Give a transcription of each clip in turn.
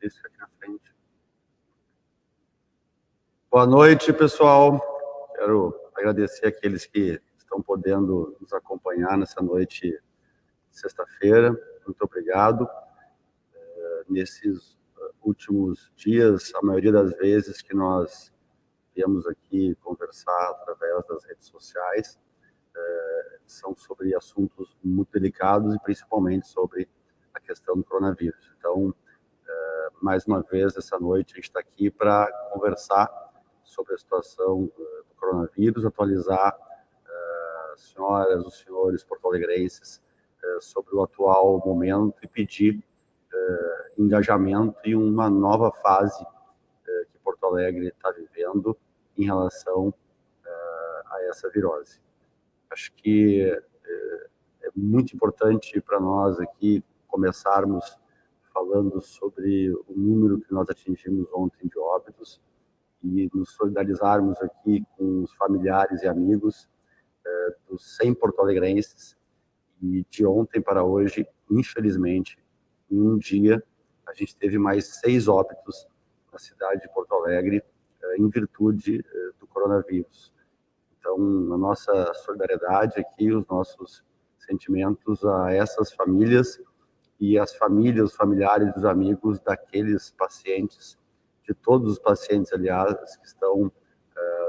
Isso aqui na frente. Boa noite, pessoal. Quero agradecer aqueles que estão podendo nos acompanhar nessa noite de sexta-feira. Muito obrigado. Nesses últimos dias, a maioria das vezes que nós viemos aqui conversar através das redes sociais, são sobre assuntos muito delicados e principalmente sobre a questão do coronavírus. Então, mais uma vez, essa noite, a gente está aqui para conversar sobre a situação do coronavírus, atualizar as senhoras, os senhores porto-alegrenses sobre o atual momento e pedir engajamento em uma nova fase que Porto Alegre está vivendo em relação a essa virose. Acho que é muito importante para nós aqui começarmos falando sobre o número que nós atingimos ontem de óbitos e nos solidarizarmos aqui com os familiares e amigos dos 100 porto-alegrenses. E de ontem para hoje, infelizmente, em um dia, a gente teve mais 6 óbitos na cidade de Porto Alegre em virtude do coronavírus. Então, a nossa solidariedade aqui, os nossos sentimentos a essas famílias e as famílias, os familiares, os amigos daqueles pacientes, de todos os pacientes, aliás, que estão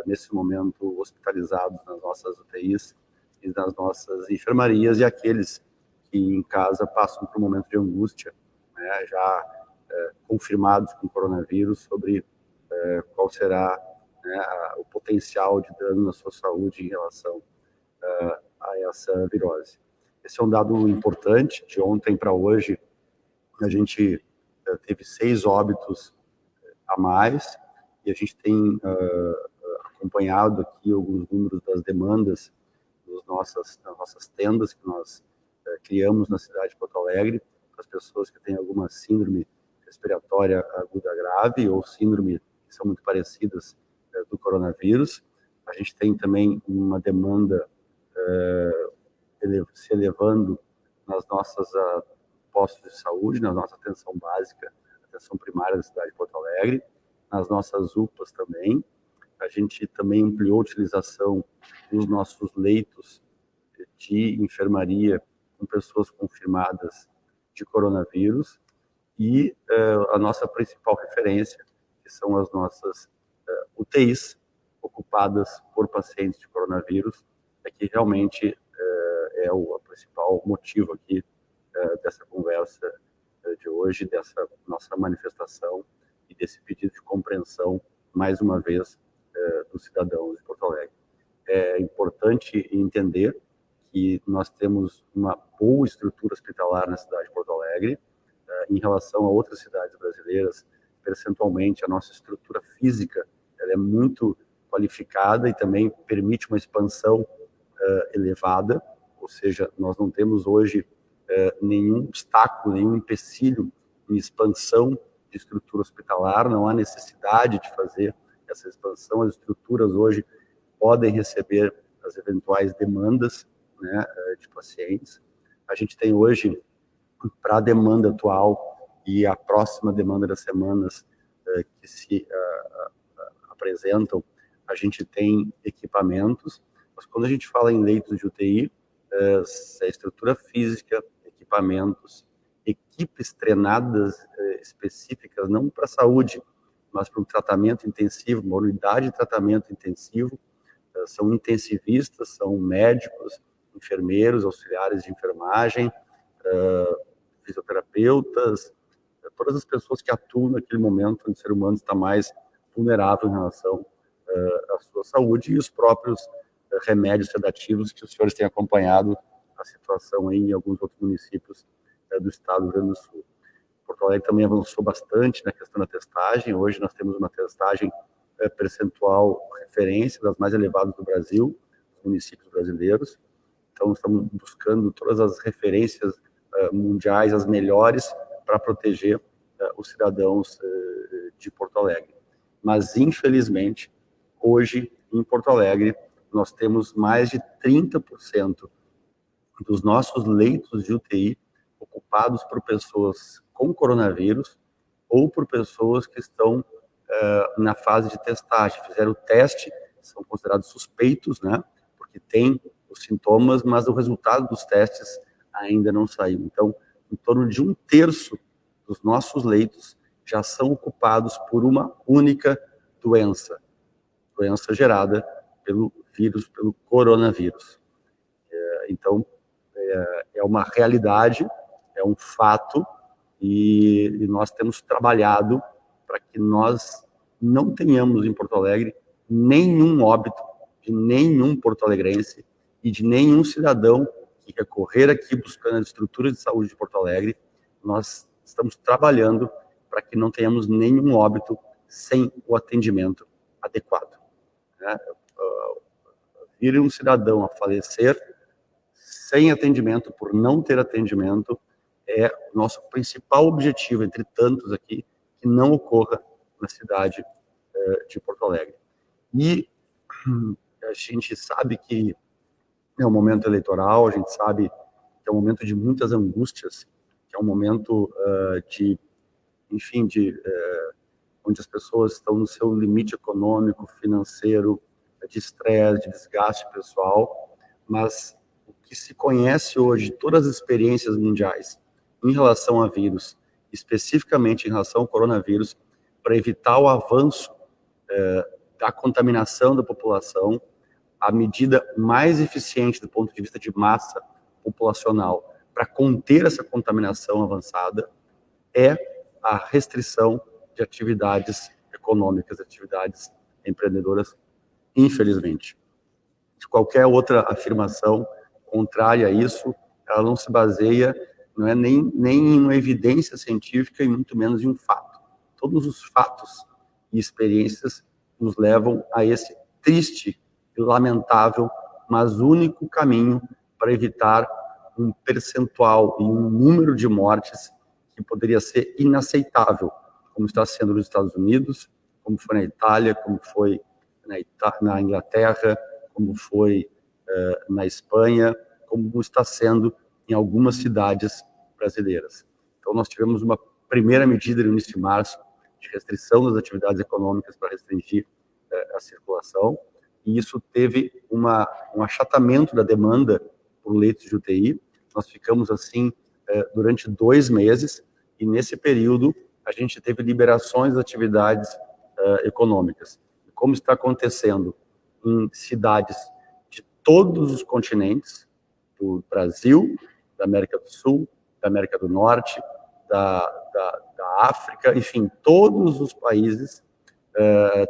nesse momento hospitalizados nas nossas UTIs e nas nossas enfermarias, e aqueles que em casa passam por um momento de angústia, né, já confirmados com coronavírus, sobre qual será, né, o potencial de dano na sua saúde em relação a essa virose. Esse é um dado importante. De ontem para hoje, a gente teve 6 óbitos a mais, e a gente tem acompanhado aqui alguns números das demandas das nossas tendas que nós criamos na cidade de Porto Alegre, para as pessoas que têm alguma síndrome respiratória aguda grave ou síndrome que são muito parecidas do coronavírus. A gente tem também uma demanda se elevando nas nossas postos de saúde, na nossa atenção básica, atenção primária da cidade de Porto Alegre, nas nossas UPAs também. A gente também ampliou a utilização dos nossos leitos de enfermaria com pessoas confirmadas de coronavírus e a nossa principal referência, que são as nossas UTIs ocupadas por pacientes de coronavírus, que realmente é o principal motivo aqui dessa conversa de hoje, dessa nossa manifestação e desse pedido de compreensão, mais uma vez, dos cidadãos de Porto Alegre. É importante entender que nós temos uma boa estrutura hospitalar na cidade de Porto Alegre. Em relação a outras cidades brasileiras, percentualmente, a nossa estrutura física ela é muito qualificada e também permite uma expansão elevada, ou seja, nós não temos hoje nenhum obstáculo, nenhum empecilho em expansão de estrutura hospitalar, não há necessidade de fazer essa expansão. As estruturas hoje podem receber as eventuais demandas, né, de pacientes. A gente tem hoje, para a demanda atual e a próxima demanda das semanas que se apresentam, a gente tem equipamentos, mas quando a gente fala em leitos de UTI, a estrutura física, equipamentos, equipes treinadas específicas, não para a saúde, mas para o tratamento intensivo, uma unidade de tratamento intensivo, são intensivistas, são médicos, enfermeiros, auxiliares de enfermagem, fisioterapeutas, todas as pessoas que atuam naquele momento onde o ser humano está mais vulnerável em relação à sua saúde, e os próprios remédios sedativos que os senhores têm acompanhado a situação aí em alguns outros municípios do estado do Rio Grande do Sul. Porto Alegre também avançou bastante na questão da testagem. Hoje nós temos uma testagem percentual referência das mais elevadas do Brasil, dos municípios brasileiros. Então estamos buscando todas as referências mundiais, as melhores, para proteger os cidadãos de Porto Alegre. Mas, infelizmente, hoje, em Porto Alegre, nós temos mais de 30% dos nossos leitos de UTI ocupados por pessoas com coronavírus ou por pessoas que estão na fase de testagem, fizeram o teste, são considerados suspeitos, né, porque têm os sintomas, mas o resultado dos testes ainda não saiu. Então, em torno de 1/3 dos nossos leitos já são ocupados por uma única doença gerada pelo vírus, pelo coronavírus. Então, é uma realidade, é um fato, e nós temos trabalhado para que nós não tenhamos em Porto Alegre nenhum óbito de nenhum porto-alegrense e de nenhum cidadão que quer correr aqui buscando as estruturas de saúde de Porto Alegre. Nós estamos trabalhando para que não tenhamos nenhum óbito sem o atendimento adequado. Vir um cidadão a falecer sem atendimento, por não ter atendimento, é o nosso principal objetivo, entre tantos aqui, que não ocorra na cidade de Porto Alegre. E a gente sabe que é um momento eleitoral, a gente sabe que é um momento de muitas angústias, que é um momento onde as pessoas estão no seu limite econômico, financeiro, de estresse, de desgaste pessoal, mas o que se conhece hoje, todas as experiências mundiais em relação a vírus, especificamente em relação ao coronavírus, para evitar o avanço da contaminação da população, a medida mais eficiente do ponto de vista de massa populacional para conter essa contaminação avançada é a restrição de atividades econômicas, atividades empreendedoras, infelizmente. De qualquer outra afirmação contrária a isso, ela não se baseia, não é nem em uma evidência científica e muito menos em um fato. Todos os fatos e experiências nos levam a esse triste e lamentável, mas único caminho para evitar um percentual e um número de mortes que poderia ser inaceitável, como está sendo nos Estados Unidos, como foi na Itália, como foi na Inglaterra, como foi na Espanha, como está sendo em algumas cidades brasileiras. Então, nós tivemos uma primeira medida no início de março de restrição das atividades econômicas para restringir a circulação, e isso teve um achatamento da demanda por leitos de UTI. Nós ficamos assim durante 2 meses, e nesse período a gente teve liberações das atividades econômicas. Como está acontecendo em cidades de todos os continentes, do Brasil, da América do Sul, da América do Norte, da África, enfim, todos os países,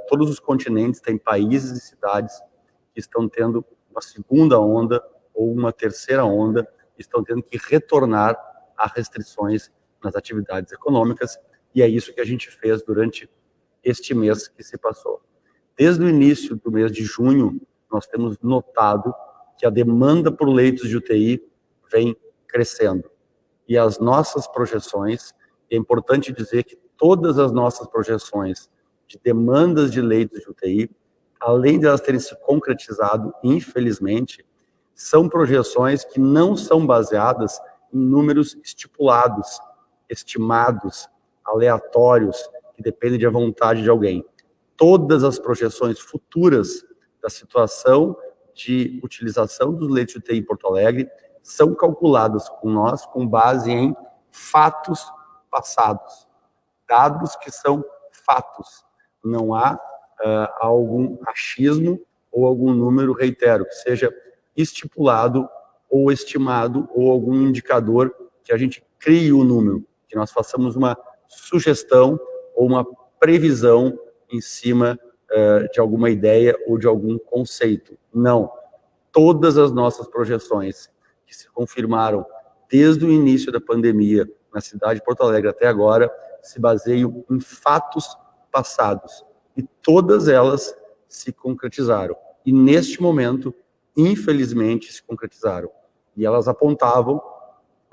todos os continentes têm países e cidades que estão tendo uma segunda onda ou uma terceira onda, estão tendo que retornar a restrições nas atividades econômicas, e é isso que a gente fez durante este mês que se passou. Desde o início do mês de junho, nós temos notado que a demanda por leitos de UTI vem crescendo. E as nossas projeções, é importante dizer que todas as nossas projeções de demandas de leitos de UTI, além de elas terem se concretizado, infelizmente, são projeções que não são baseadas em números estipulados, estimados, aleatórios, que dependem da vontade de alguém. Todas as projeções futuras da situação de utilização dos leitos de UTI em Porto Alegre são calculadas com base em fatos passados, dados que são fatos. Não há algum achismo ou algum número, reitero, que seja estipulado ou estimado, ou algum indicador que a gente crie o número, que nós façamos uma sugestão ou uma previsão em cima de alguma ideia ou de algum conceito. Não. Todas as nossas projeções que se confirmaram desde o início da pandemia na cidade de Porto Alegre até agora se baseiam em fatos passados. E todas elas se concretizaram. E neste momento, infelizmente, se concretizaram. E elas apontavam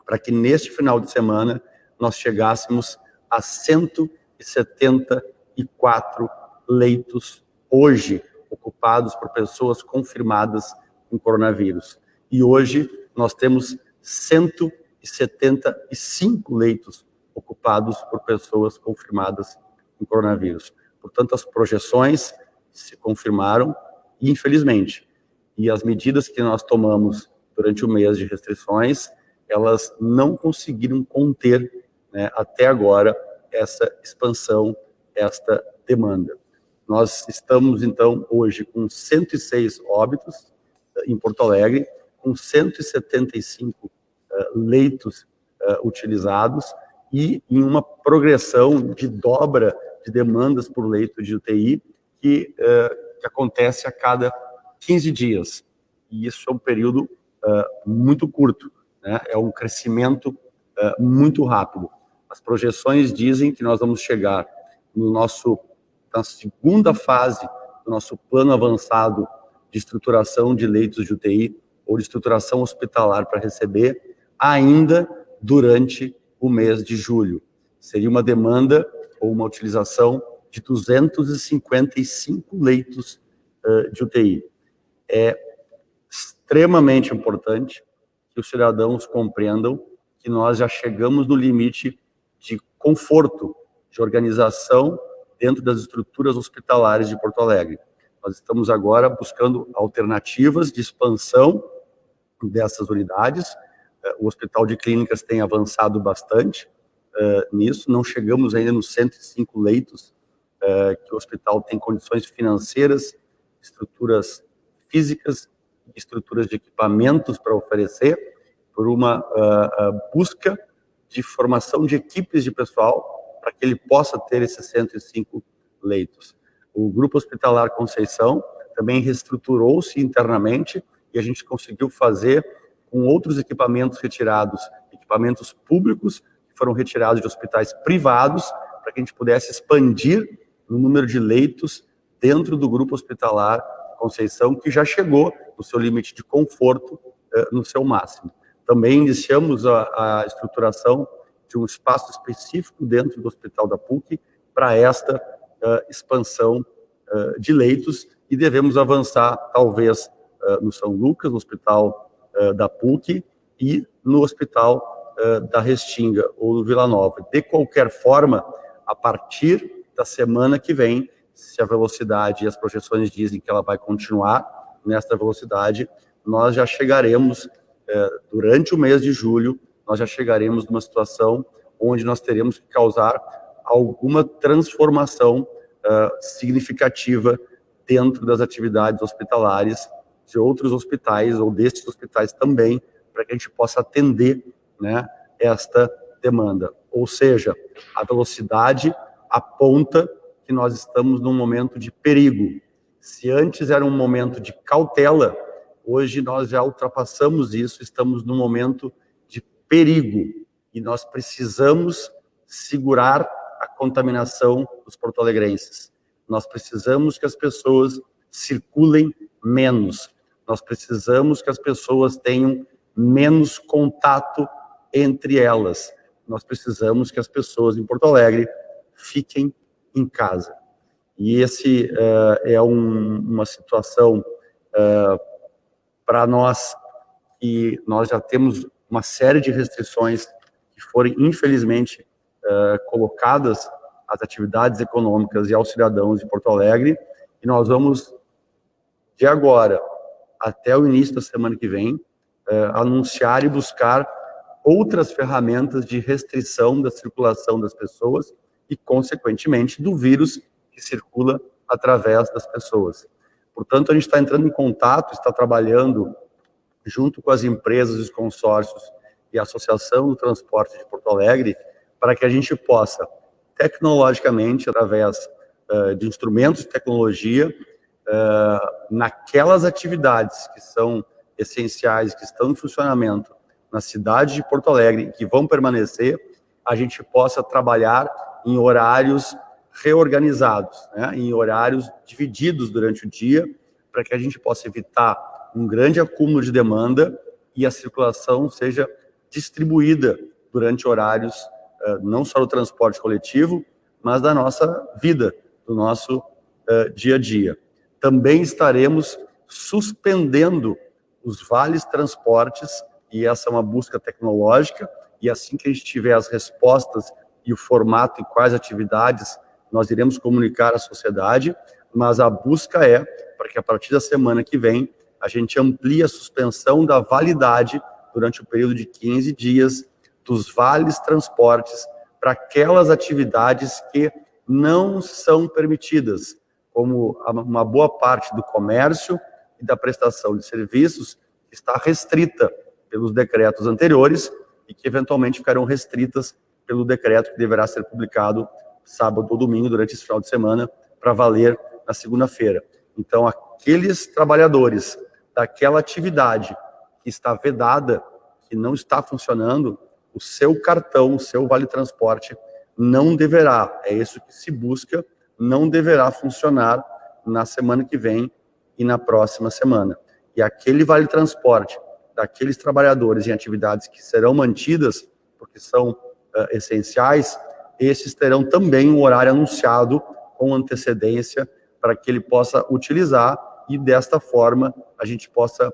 para que neste final de semana nós chegássemos a 174 leitos hoje ocupados por pessoas confirmadas com coronavírus. E hoje nós temos 175 leitos ocupados ocupados por pessoas confirmadas com coronavírus. Portanto, as projeções se confirmaram, infelizmente, e as medidas que nós tomamos durante o mês de restrições, elas não conseguiram conter, né, até agora, essa expansão, esta demanda. Nós estamos, então, hoje com 106 óbitos em Porto Alegre, com 175 leitos utilizados e em uma progressão de dobra de demandas por leito de UTI que acontece a cada 15 dias. E isso é um período muito curto, né? É um crescimento muito rápido. As projeções dizem que nós vamos chegar na segunda fase do nosso plano avançado de estruturação de leitos de UTI ou de estruturação hospitalar para receber ainda durante o mês de julho. Seria uma demanda ou uma utilização de 255 leitos de UTI. É extremamente importante que os cidadãos compreendam que nós já chegamos no limite de conforto, de organização dentro das estruturas hospitalares de Porto Alegre. Nós estamos agora buscando alternativas de expansão dessas unidades. O Hospital de Clínicas tem avançado bastante nisso, não chegamos ainda nos 105 leitos que o hospital tem condições financeiras, estruturas físicas, estruturas de equipamentos para oferecer, por uma busca de formação de equipes de pessoal para que ele possa ter esses 105 leitos. O Grupo Hospitalar Conceição também reestruturou-se internamente e a gente conseguiu fazer com outros equipamentos retirados, equipamentos públicos que foram retirados de hospitais privados, para que a gente pudesse expandir o número de leitos dentro do Grupo Hospitalar Conceição, que já chegou no seu limite de conforto, no seu máximo. Também iniciamos a estruturação de um espaço específico dentro do Hospital da PUC para esta expansão de leitos e devemos avançar, talvez, no São Lucas, no Hospital da PUC e no Hospital da Restinga ou do Vila Nova. De qualquer forma, a partir da semana que vem, se a velocidade e as projeções dizem que ela vai continuar nesta velocidade, nós já chegaremos, durante o mês de julho, nós já chegaremos numa situação onde nós teremos que causar alguma transformação significativa dentro das atividades hospitalares de outros hospitais ou destes hospitais também, para que a gente possa atender, né, esta demanda. Ou seja, a velocidade aponta que nós estamos num momento de perigo. Se antes era um momento de cautela, hoje nós já ultrapassamos isso, estamos num momento de perigo e nós precisamos segurar a contaminação dos porto-alegrenses. Nós precisamos que as pessoas circulem menos. Nós precisamos que as pessoas tenham menos contato entre elas. Nós precisamos que as pessoas em Porto Alegre fiquem em casa. E esse é uma situação para nós, que nós já temos uma série de restrições que foram, infelizmente, colocadas às atividades econômicas e aos cidadãos de Porto Alegre, e nós vamos, de agora até o início da semana que vem, anunciar e buscar outras ferramentas de restrição da circulação das pessoas e, consequentemente, do vírus que circula através das pessoas. Portanto, a gente está entrando em contato, está trabalhando junto com as empresas, os consórcios e a Associação do Transporte de Porto Alegre, para que a gente possa, tecnologicamente, através de instrumentos de tecnologia, naquelas atividades que são essenciais, que estão em funcionamento na cidade de Porto Alegre, que vão permanecer, a gente possa trabalhar em horários reorganizados, né, em horários divididos durante o dia, para que a gente possa evitar um grande acúmulo de demanda e a circulação seja distribuída durante horários não só do transporte coletivo, mas da nossa vida, do nosso dia a dia. Também estaremos suspendendo os vales transportes, e essa é uma busca tecnológica, e assim que a gente tiver as respostas e o formato e quais atividades nós iremos comunicar à sociedade, mas a busca é para que a partir da semana que vem a gente amplie a suspensão da validade durante o período de 15 dias dos vales transportes para aquelas atividades que não são permitidas, como uma boa parte do comércio e da prestação de serviços que está restrita pelos decretos anteriores e que eventualmente ficarão restritas pelo decreto que deverá ser publicado sábado ou domingo durante esse final de semana para valer na segunda-feira. Então, aqueles trabalhadores daquela atividade que está vedada, que não está funcionando, o seu cartão, o seu vale transporte não deverá, é isso que se busca, não deverá funcionar na semana que vem e na próxima semana. E aquele vale transporte daqueles trabalhadores em atividades que serão mantidas, porque são essenciais, esses terão também um horário anunciado com antecedência para que ele possa utilizar e desta forma a gente possa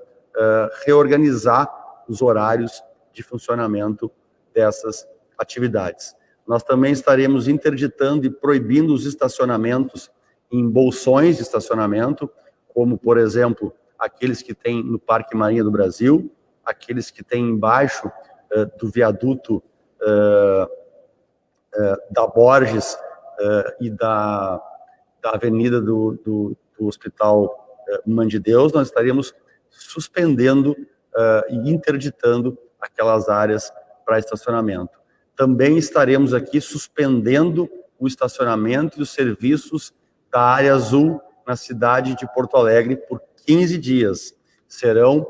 reorganizar os horários de funcionamento dessas atividades. Nós também estaremos interditando e proibindo os estacionamentos em bolsões de estacionamento, como, por exemplo, aqueles que tem no Parque Marinha do Brasil, aqueles que tem embaixo do viaduto da Borges e da avenida do Hospital Mãe de Deus, nós estaremos suspendendo e interditando aquelas áreas para estacionamento. Também estaremos aqui suspendendo o estacionamento e os serviços da área azul na cidade de Porto Alegre por 15 dias. Serão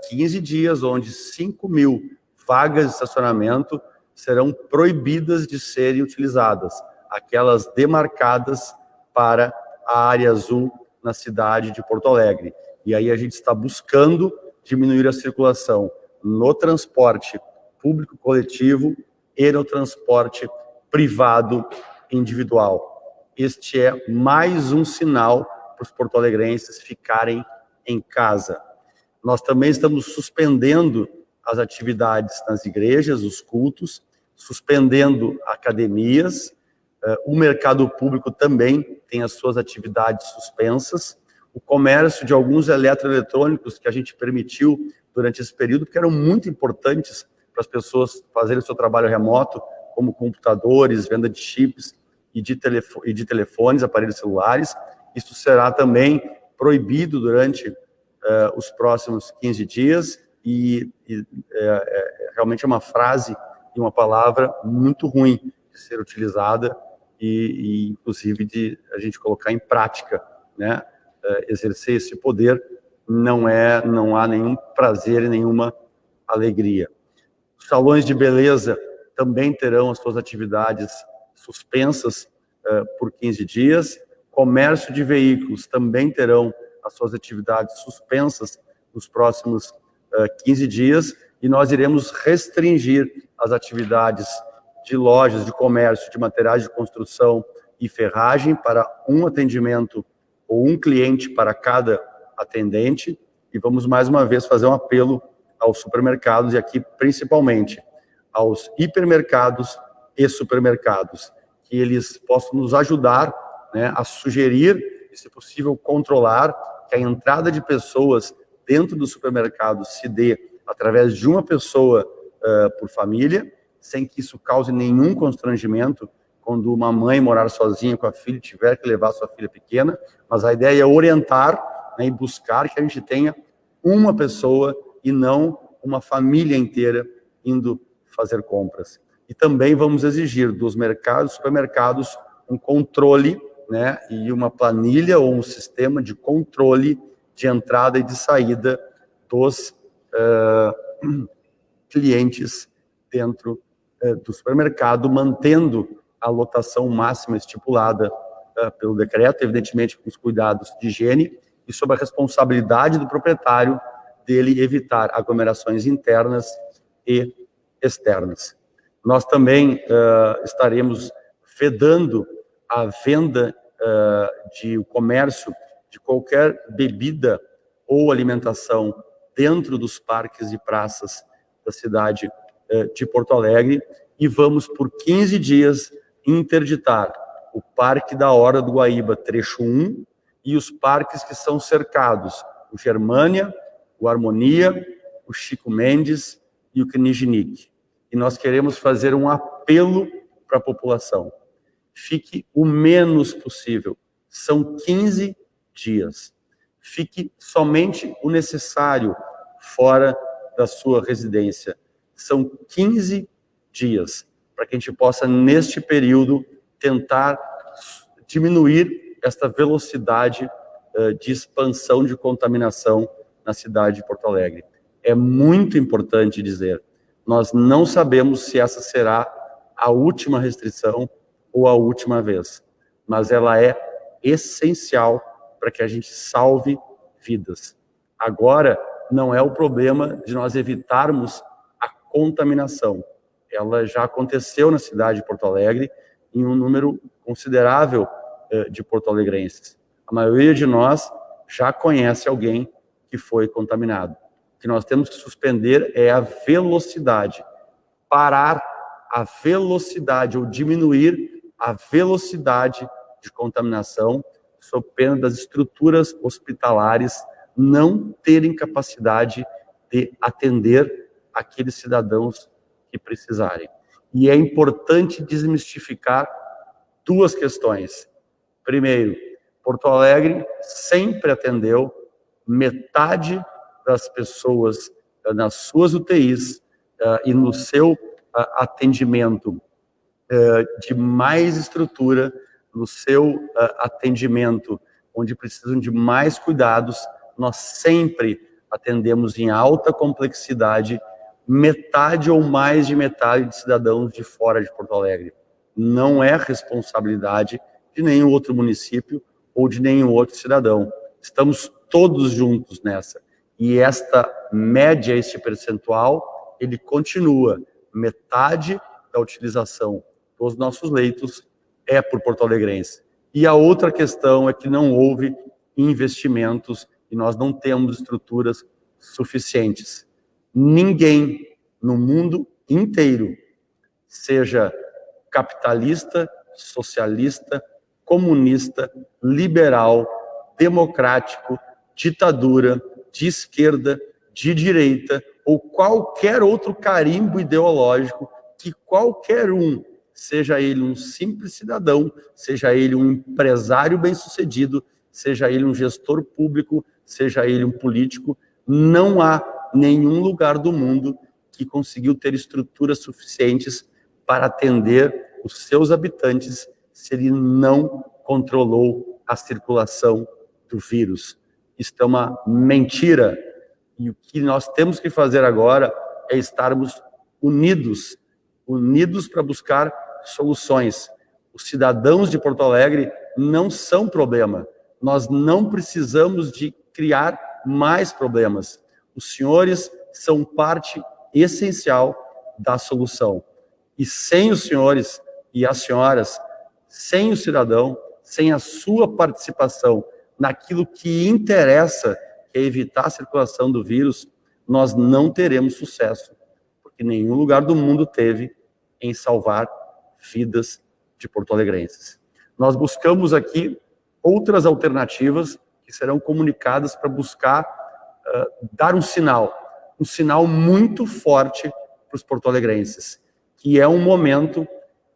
15 dias onde 5.000 vagas de estacionamento serão proibidas de serem utilizadas, aquelas demarcadas para a área azul na cidade de Porto Alegre. E aí a gente está buscando diminuir a circulação no transporte público coletivo e no transporte privado individual. Este é mais um sinal para os porto-alegrenses ficarem em casa. Nós também estamos suspendendo as atividades nas igrejas, os cultos, suspendendo academias, o mercado público também tem as suas atividades suspensas, o comércio de alguns eletroeletrônicos que a gente permitiu durante esse período, que eram muito importantes para as pessoas fazerem o seu trabalho remoto, como computadores, venda de chips e de telefones, aparelhos celulares. Isso será também proibido durante os próximos 15 dias e realmente é uma frase e uma palavra muito ruim de ser utilizada e inclusive de a gente colocar em prática, né? Exercer esse poder não há nenhum prazer e nenhuma alegria. Os salões de beleza também terão as suas atividades suspensas por 15 dias. Comércio de veículos também terão as suas atividades suspensas nos próximos 15 dias e nós iremos restringir as atividades de lojas, de comércio, de materiais de construção e ferragem para um atendimento ou um cliente para cada atendente. E vamos mais uma vez fazer um apelo aos supermercados e aqui principalmente aos hipermercados e supermercados, que eles possam nos ajudar, né, a sugerir e, se possível, controlar que a entrada de pessoas dentro do supermercado se dê através de uma pessoa por família, sem que isso cause nenhum constrangimento quando uma mãe morar sozinha com a filha e tiver que levar sua filha pequena, mas a ideia é orientar, né, e buscar que a gente tenha uma pessoa e não uma família inteira indo fazer compras. E também vamos exigir dos mercados, supermercados, um controle, né, e uma planilha ou um sistema de controle de entrada e de saída dos clientes dentro do supermercado, mantendo a lotação máxima estipulada pelo decreto, evidentemente com os cuidados de higiene e sob a responsabilidade do proprietário dele evitar aglomerações internas e externas. Nós também estaremos vedando a venda de comércio de qualquer bebida ou alimentação dentro dos parques e praças da cidade de Porto Alegre e vamos, por 15 dias, interditar o Parque da Horta do Guaíba, trecho 1, e os parques que são cercados, o Germânia, o Harmonia, o Chico Mendes e o Knijnik. E nós queremos fazer um apelo para a população. Fique o menos possível. São 15 dias. Fique somente o necessário fora da sua residência. São 15 dias para que a gente possa, neste período, tentar diminuir esta velocidade de expansão de contaminação na cidade de Porto Alegre. É muito importante dizer, nós não sabemos se essa será a última restrição ou a última vez, mas ela é essencial para que a gente salve vidas. Agora, não é o problema de nós evitarmos a contaminação. Ela já aconteceu na cidade de Porto Alegre em um número considerável de porto-alegrenses. A maioria de nós já conhece alguém que foi contaminado. O que nós temos que suspender é a velocidade, parar a velocidade ou diminuir a velocidade de contaminação, sob pena das estruturas hospitalares não terem capacidade de atender aqueles cidadãos que precisarem. E é importante desmistificar duas questões. Primeiro, Porto Alegre sempre atendeu metade das pessoas nas suas UTIs e no seu atendimento de mais estrutura, no seu atendimento onde precisam de mais cuidados, nós sempre atendemos em alta complexidade metade ou mais de metade de cidadãos de fora de Porto Alegre. Não é responsabilidade de nenhum outro município ou de nenhum outro cidadão. Estamos todos juntos nessa. E esta média, este percentual, ele continua. Metade da utilização dos nossos leitos é por porto-alegrense. E a outra questão é que não houve investimentos e nós não temos estruturas suficientes. Ninguém no mundo inteiro, seja capitalista, socialista, comunista, liberal, democrático, ditadura, de esquerda, de direita, ou qualquer outro carimbo ideológico, que qualquer um, seja ele um simples cidadão, seja ele um empresário bem-sucedido, seja ele um gestor público, seja ele um político, não há nenhum lugar do mundo que conseguiu ter estruturas suficientes para atender os seus habitantes se ele não controlou a circulação do vírus. Isso é uma mentira. E o que nós temos que fazer agora é estarmos unidos para buscar soluções. Os cidadãos de Porto Alegre não são problema. Nós não precisamos de criar mais problemas. Os senhores são parte essencial da solução. E sem os senhores e as senhoras, sem o cidadão, sem a sua participação naquilo que interessa, que é evitar a circulação do vírus, nós não teremos sucesso, porque nenhum lugar do mundo teve em salvar vidas de porto-alegrenses. Nós buscamos aqui outras alternativas que serão comunicadas para buscar dar um sinal muito forte para os porto-alegrenses, que é um momento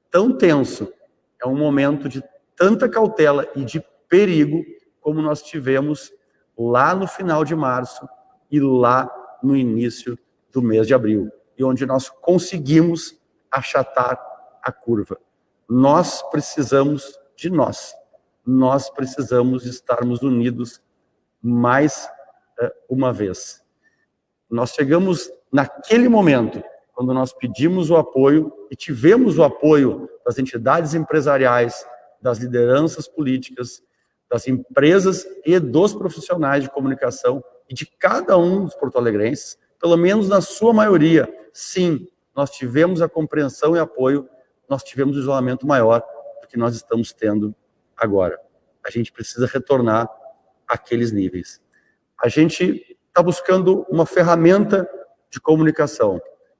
tão tenso, é um momento de tanta cautela e de perigo como nós tivemos lá no final de março e lá no início do mês de abril, e onde nós conseguimos achatar a curva. Nós precisamos de nós precisamos estarmos unidos mais uma vez. Nós chegamos naquele momento, quando nós pedimos o apoio e tivemos o apoio das entidades empresariais, das lideranças políticas, das empresas e dos profissionais de comunicação e de cada um dos porto-alegrenses, pelo menos na sua maioria. Sim, nós tivemos a compreensão e apoio, nós tivemos um isolamento maior do que nós estamos tendo agora. A gente precisa retornar àqueles níveis. A gente está buscando uma ferramenta de comunicação.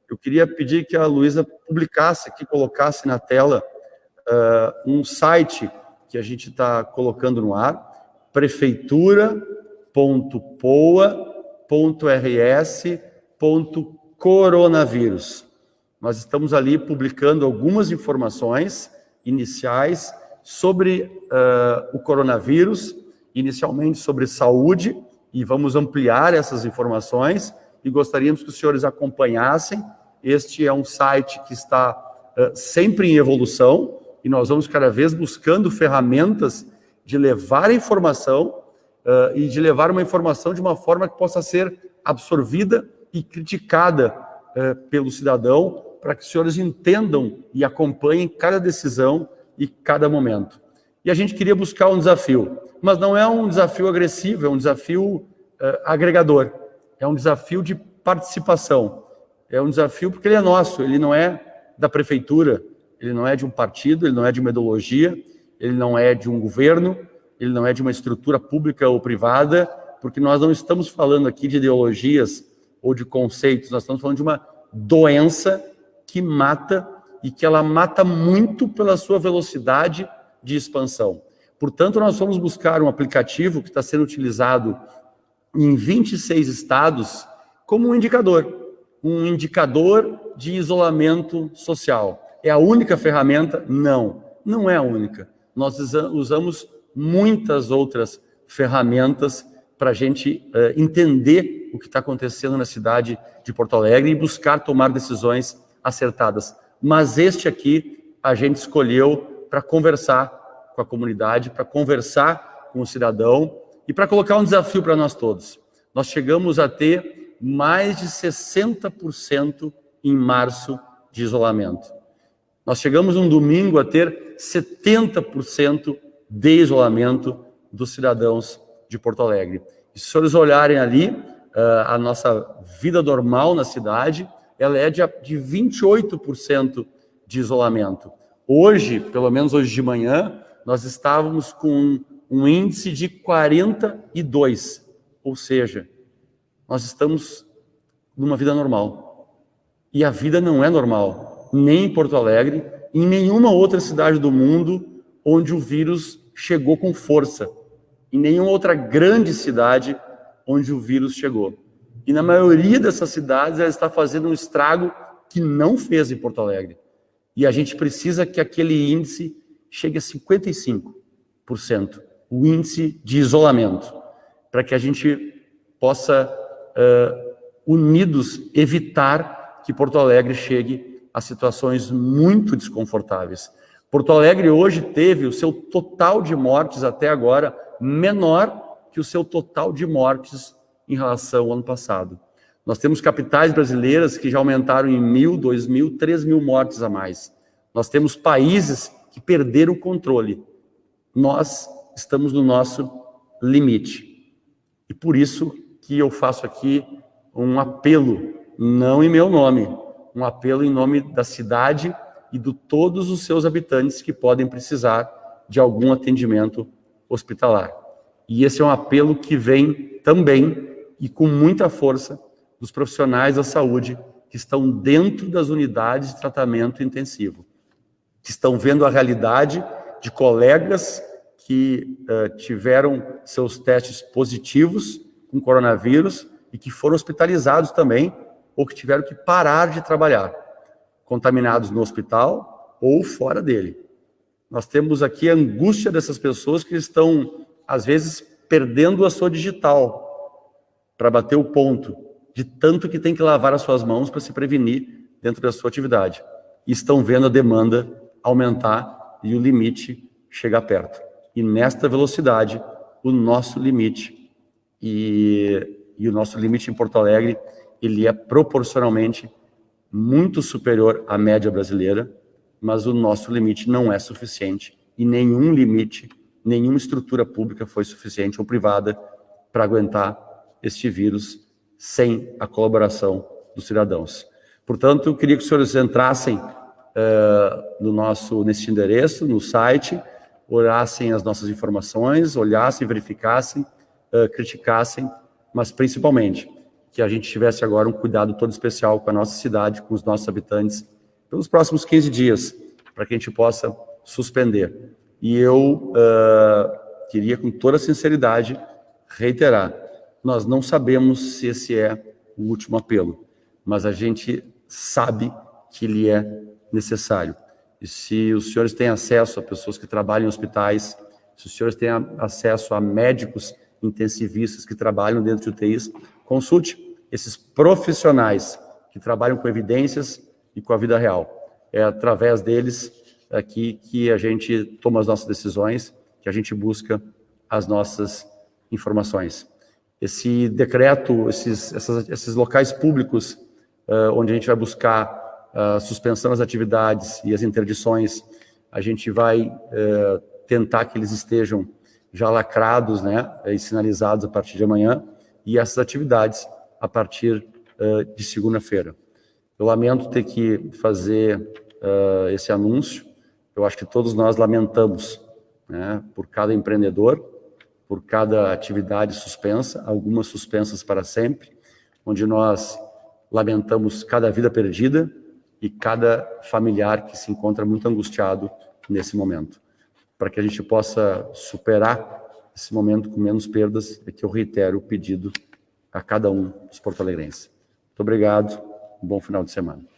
eu queria pedir que a Luísa publicasse aqui, colocasse na tela um site que a gente está colocando no ar, prefeitura.poa.rs.coronavírus. Nós estamos ali publicando algumas informações iniciais sobre o coronavírus, inicialmente sobre saúde, e vamos ampliar essas informações, e gostaríamos que os senhores acompanhassem. Este é um site que está sempre em evolução, e nós vamos cada vez buscando ferramentas de levar a informação e de levar uma informação de uma forma que possa ser absorvida e criticada pelo cidadão, para que os senhores entendam e acompanhem cada decisão e cada momento. E a gente queria buscar um desafio, mas não é um desafio agressivo, é um desafio agregador, é um desafio de participação, é um desafio porque ele é nosso, ele não é da prefeitura, ele não é de um partido, ele não é de uma ideologia, ele não é de um governo, ele não é de uma estrutura pública ou privada, porque nós não estamos falando aqui de ideologias ou de conceitos, nós estamos falando de uma doença que mata, e que ela mata muito pela sua velocidade de expansão. Portanto, nós vamos buscar um aplicativo que está sendo utilizado em 26 estados como um indicador de isolamento social. É a única ferramenta? Não, não é a única. Nós usamos muitas outras ferramentas para a gente entender o que está acontecendo na cidade de Porto Alegre e buscar tomar decisões acertadas. Mas este aqui a gente escolheu para conversar com a comunidade, para conversar com o cidadão e para colocar um desafio para nós todos. Nós chegamos a ter mais de 60% em março de isolamento. Nós chegamos um domingo a ter 70% de isolamento dos cidadãos de Porto Alegre. E se os senhores olharem ali, a nossa vida normal na cidade, ela é de 28% de isolamento. Hoje, pelo menos hoje de manhã, nós estávamos com um índice de 42, ou seja, nós estamos numa vida normal. E a vida não é normal, nem em Porto Alegre, em nenhuma outra cidade do mundo onde o vírus chegou com força, em nenhuma outra grande cidade onde o vírus chegou. E na maioria dessas cidades, ela está fazendo um estrago que não fez em Porto Alegre. E a gente precisa que aquele índice chegue a 55%, o índice de isolamento, para que a gente possa, unidos, evitar que Porto Alegre chegue a situações muito desconfortáveis. Porto Alegre hoje teve o seu total de mortes até agora menor que o seu total de mortes em relação ao ano passado. Nós temos capitais brasileiras que já aumentaram em 1.000, 2.000, 3.000 mortes a mais. Nós temos países que perderam o controle. Nós estamos no nosso limite. E por isso que eu faço aqui um apelo, não em meu nome, um apelo em nome da cidade e de todos os seus habitantes que podem precisar de algum atendimento hospitalar. E esse é um apelo que vem também e com muita força dos profissionais da saúde que estão dentro das unidades de tratamento intensivo, que estão vendo a realidade de colegas que tiveram seus testes positivos com coronavírus e que foram hospitalizados também, ou que tiveram que parar de trabalhar, contaminados no hospital ou fora dele. Nós temos aqui a angústia dessas pessoas que estão, às vezes, perdendo a sua digital para bater o ponto, de tanto que tem que lavar as suas mãos para se prevenir dentro da sua atividade. E estão vendo a demanda aumentar e o limite chegar perto. E nesta velocidade, o nosso limite, e o nosso limite em Porto Alegre, ele é proporcionalmente muito superior à média brasileira, mas o nosso limite não é suficiente, e nenhum limite, nenhuma estrutura pública foi suficiente ou privada para aguentar este vírus sem a colaboração dos cidadãos. Portanto, eu queria que os senhores entrassem nesse endereço, no site, olhassem as nossas informações, olhassem, verificassem, criticassem, mas principalmente que a gente tivesse agora um cuidado todo especial com a nossa cidade, com os nossos habitantes, pelos próximos 15 dias, para que a gente possa suspender. E eu queria, com toda sinceridade, reiterar, nós não sabemos se esse é o último apelo, mas a gente sabe que ele é necessário. E se os senhores têm acesso a pessoas que trabalham em hospitais, se os senhores têm acesso a médicos intensivistas que trabalham dentro de UTIs, consulte esses profissionais que trabalham com evidências e com a vida real. É através deles aqui que a gente toma as nossas decisões, que a gente busca as nossas informações. Esse decreto, esses locais públicos, onde a gente vai buscar a suspensão das atividades e as interdições, a gente vai tentar que eles estejam já lacrados, né, e sinalizados a partir de amanhã, e essas atividades a partir de segunda-feira. Eu lamento ter que fazer esse anúncio, eu acho que todos nós lamentamos, né, por cada empreendedor, por cada atividade suspensa, algumas suspensas para sempre, onde nós lamentamos cada vida perdida e cada familiar que se encontra muito angustiado nesse momento. Para que a gente possa superar esse momento com menos perdas, é que eu reitero o pedido a cada um dos porto-alegrenses. Muito obrigado, um bom final de semana.